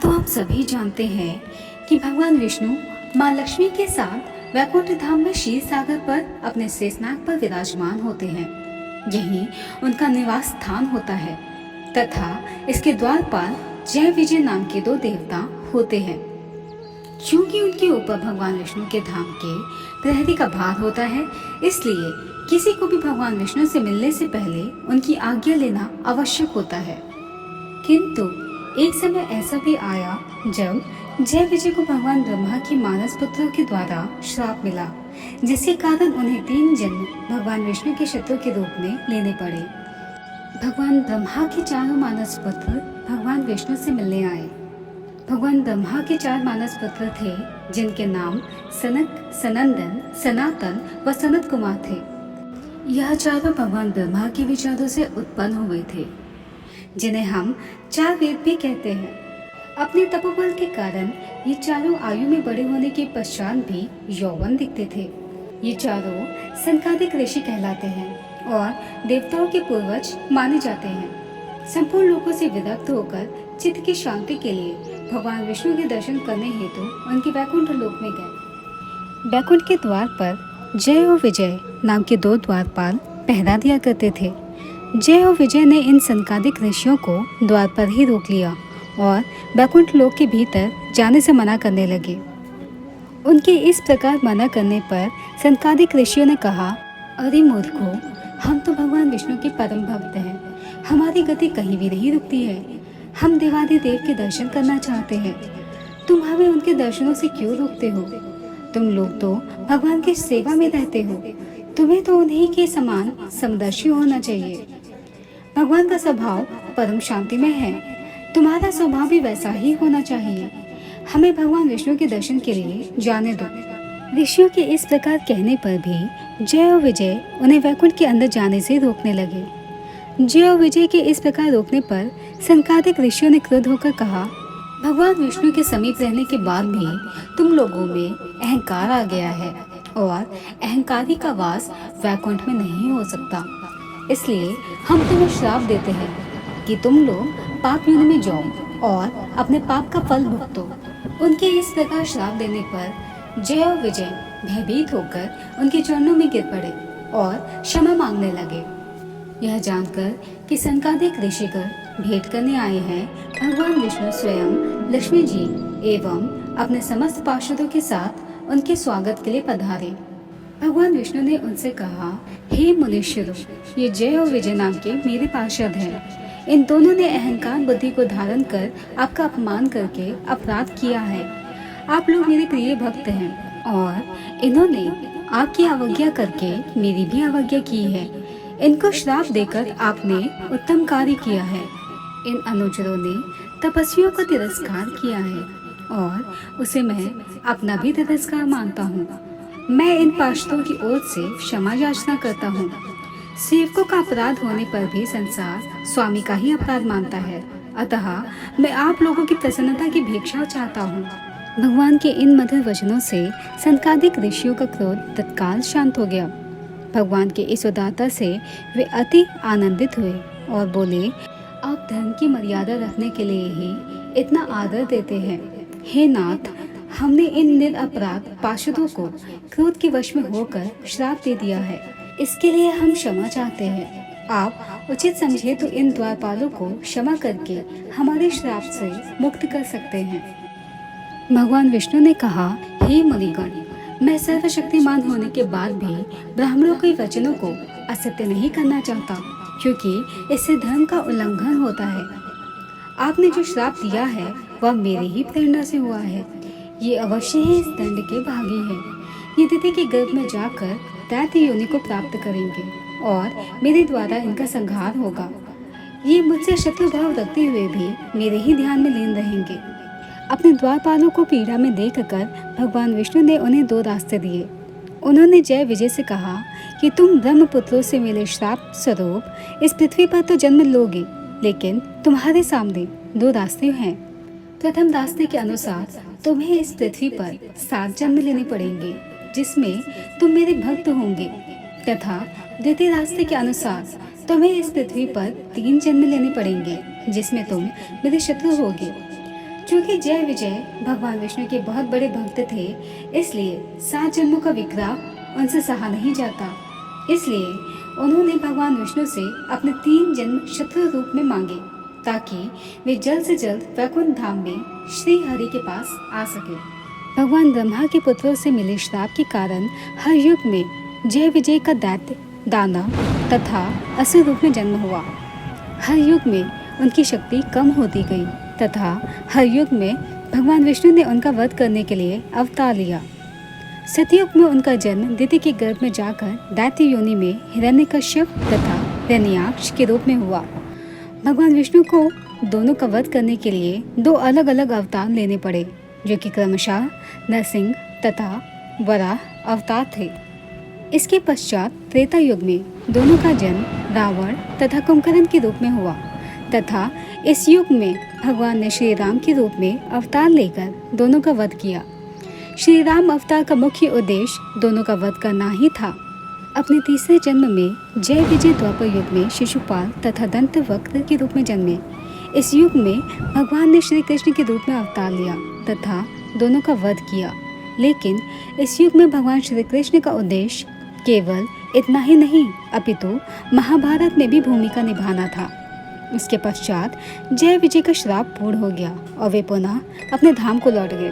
तो हम सभी जानते हैं कि भगवान विष्णु माँ लक्ष्मी के साथ वैकुंठ धाम में क्षीर सागर पर अपने शेषनाग पर विराजमान होते हैं। यही उनका निवास स्थान होता है तथा इसके द्वारपाल जय विजय नाम के दो देवता होते हैं। क्योंकि उनके ऊपर भगवान विष्णु के धाम के प्रहरी का भार होता है, इसलिए किसी को भी भगवान विष्णु से मिलने से पहले उनकी आज्ञा लेना आवश्यक होता है। किंतु एक समय ऐसा भी आया जब जय विजय को भगवान ब्रह्मा की मानस पुत्रों के द्वारा श्राप मिला, जिसके कारण उन्हें 3 जन्म भगवान विष्णु के शत्रु के रूप में लेने पड़े। भगवान ब्रह्मा के चारों मानस पुत्र भगवान विष्णु से मिलने आए। भगवान ब्रह्मा के 4 मानस पुत्र थे, जिनके नाम सनक, सनंदन, सनातन व सनत कुमार थे। यह चारों भगवान ब्रह्मा के विचारों से उत्पन्न हुए थे, जिन्हें हम 4 वेद भी कहते हैं। अपने तपोबल के कारण ये चारों आयु में बड़े होने के पश्चात भी यौवन दिखते थे। ये चारों सनकादिक ऋषि कहलाते हैं और देवताओं के पूर्वज माने जाते हैं। संपूर्ण लोगों से विरक्त होकर चित्त की शांति के लिए भगवान विष्णु के दर्शन करने हेतु उनके वैकुंठ लोक में गए। वैकुंठ के द्वार पर जय और विजय नाम के 2 द्वारपाल पहरा दिया करते थे। जय और विजय ने इन सनकादिक ऋषियों को द्वार पर ही रोक लिया और वैकुंठ लोक के भीतर जाने से मना करने लगे। उनके इस प्रकार मना करने पर सनकादिक ऋषियों ने कहा, अरे मूर्खों, हम तो भगवान विष्णु के परम भक्त हैं। हमारी गति कहीं भी नहीं रुकती है। हम देवादिदेव के दर्शन करना चाहते हैं। तुम हमें उनके दर्शनों से क्यों रोकते हो? तुम लोग तो भगवान की सेवा में रहते हो। तुम्हें तो उन्हीं के समान समदर्शी होना चाहिए। भगवान का स्वभाव परम शांतिमय है। तुम्हारा स्वभाव भी वैसा ही होना चाहिए। हमें भगवान विष्णु के दर्शन के लिए जाने दो। ऋषियों के इस प्रकार कहने पर भी जय और विजय उन्हें वैकुंठ के अंदर जाने से रोकने लगे। जय और विजय के इस प्रकार रोकने पर सनकादिक ऋषियों ने क्रोध होकर कहा, भगवान विष्णु के समीप रहने के बाद भी तुम लोगों में अहंकार आ गया है और अहंकारी का वास वैकुंठ में नहीं हो सकता। इसलिए हम तुम्हें श्राप देते हैं कि तुम लोग पाप योनि में जाओ और अपने पाप का फल भुगतो। उनके इस प्रकार श्राप देने पर जय और विजय भयभीत होकर उनके चरणों में गिर पड़े और क्षमा मांगने लगे। यह जानकर कि सनकादिक ऋषिगण भेंट करने आए हैं, भगवान विष्णु स्वयं लक्ष्मी जी एवं अपने समस्त पार्षदों के साथ उनके स्वागत के लिए पधारे। भगवान विष्णु ने उनसे कहा, हे मुनीश्वरों, ये जय और विजय नाम के मेरे पार्षद हैं। इन दोनों ने अहंकार बुद्धि को धारण कर आपका अपमान करके अपराध किया है। आप लोग मेरे प्रिय भक्त हैं और इन्होंने आपकी अवज्ञा करके मेरी भी अवज्ञा की है। इनको श्राप देकर आपने उत्तम कार्य किया है। इन अनुचरों ने तपस्वियों का तिरस्कार किया है और उसे मैं अपना भी तिरस्कार मानता हूँ। मैं इन पार्षदों की ओर से क्षमा याचना करता हूँ। सेवकों का अपराध होने पर भी संसार स्वामी का ही अपराध मानता है, अतः मैं आप लोगों की प्रसन्नता की भिक्षा चाहता हूँ। भगवान के इन मधुर वचनों से सनकादिक ऋषियों का क्रोध तत्काल शांत हो गया। भगवान के इस उदारता से वे अति आनंदित हुए और बोले, आप धर्म की मर्यादा रखने के लिए ही इतना आदर देते हैं। हे नाथ, हमने इन निरपराध पार्षदों को क्रोध के वश में होकर श्राप दे दिया है। इसके लिए हम क्षमा चाहते हैं। आप उचित समझे तो इन द्वारपालों को क्षमा करके हमारे श्राप से मुक्त कर सकते हैं। भगवान विष्णु ने कहा, हे मुनिगण, मैं सर्वशक्तिमान होने के बाद भी ब्राह्मणों के वचनों को असत्य नहीं करना चाहता, क्योंकि इससे धर्म का उल्लंघन होता है। आपने जो श्राप दिया है वह मेरी ही प्रेरणा से हुआ है। ये अवश्य ही इस दंड के भागी है। ये दिति के गर्भ में जाकर दैत्य योनि को प्राप्त करेंगे और मेरे द्वारा इनका संहार होगा। ये मुझसे शत्रु भाव रखते हुए भी मेरे ही ध्यान में लीन रहेंगे। अपने द्वारपालों को पीड़ा में देखकर भगवान विष्णु ने उन्हें 2 रास्ते दिए। उन्होंने जय विजय से कहा कि तुम ब्रह्मपुत्रों से मिले श्राप स्वरूप इस पृथ्वी पर तो जन्म लोगे, लेकिन तुम्हारे सामने 2 रास्ते हैं। प्रथम रास्ते के अनुसार तुम्हें इस पृथ्वी पर 7 जन्म लेने पड़ेंगे, जिसमें तुम मेरे भक्त होंगे, तथा द्वितीय रास्ते के अनुसार तुम्हें इस पृथ्वी पर 3 जन्म लेने पड़ेंगे, जिसमें तुम मेरे शत्रु होगे। चूंकि जय विजय भगवान विष्णु के बहुत बड़े भक्त थे, इसलिए 7 जन्मों का विग्रह उनसे सहा नहीं जाता। इसलिए उन्होंने भगवान विष्णु से अपने 3 जन्म शत्रु रूप में मांगे, ताकि वे जल्द से जल्द वैकुंठ धाम में श्री हरि के पास आ सके। भगवान ब्रह्मा के पुत्रों से मिले श्राप के कारण हर युग में जय विजय का दैत्य, दानव तथा असुर रूप में जन्म हुआ। हर युग में उनकी शक्ति कम होती गई तथा हर युग में भगवान विष्णु ने उनका वध करने के लिए अवतार लिया। सतयुग में उनका जन्म दिति के गर्भ में जाकर दैत्य योनि में हिरण्यकश्यप तथा हिरण्याक्ष के रूप में हुआ। भगवान विष्णु को दोनों का वध करने के लिए 2 अलग अलग अवतार लेने पड़े, जो कि क्रमशः नरसिंह तथा वराह अवतार थे। इसके पश्चात त्रेता युग में दोनों का जन्म रावण तथा कुंभकर्ण के रूप में हुआ तथा इस युग में भगवान ने श्री राम के रूप में अवतार लेकर दोनों का वध किया। श्री राम अवतार का मुख्य उद्देश्य दोनों का वध करना ही था। अपने तीसरे जन्म में जय विजय द्वापर युग में शिशुपाल तथा दंतवक्र के रूप में जन्मे। इस युग में भगवान ने श्री कृष्ण के रूप में अवतार लिया तथा दोनों का वध किया। लेकिन इस युग में भगवान श्री कृष्ण का उद्देश्य केवल इतना ही नहीं, अपितु महाभारत में भी भूमिका निभाना था। इसके पश्चात जय विजय का श्राप पूर्ण हो गया और वे पुनः अपने धाम को लौट गए।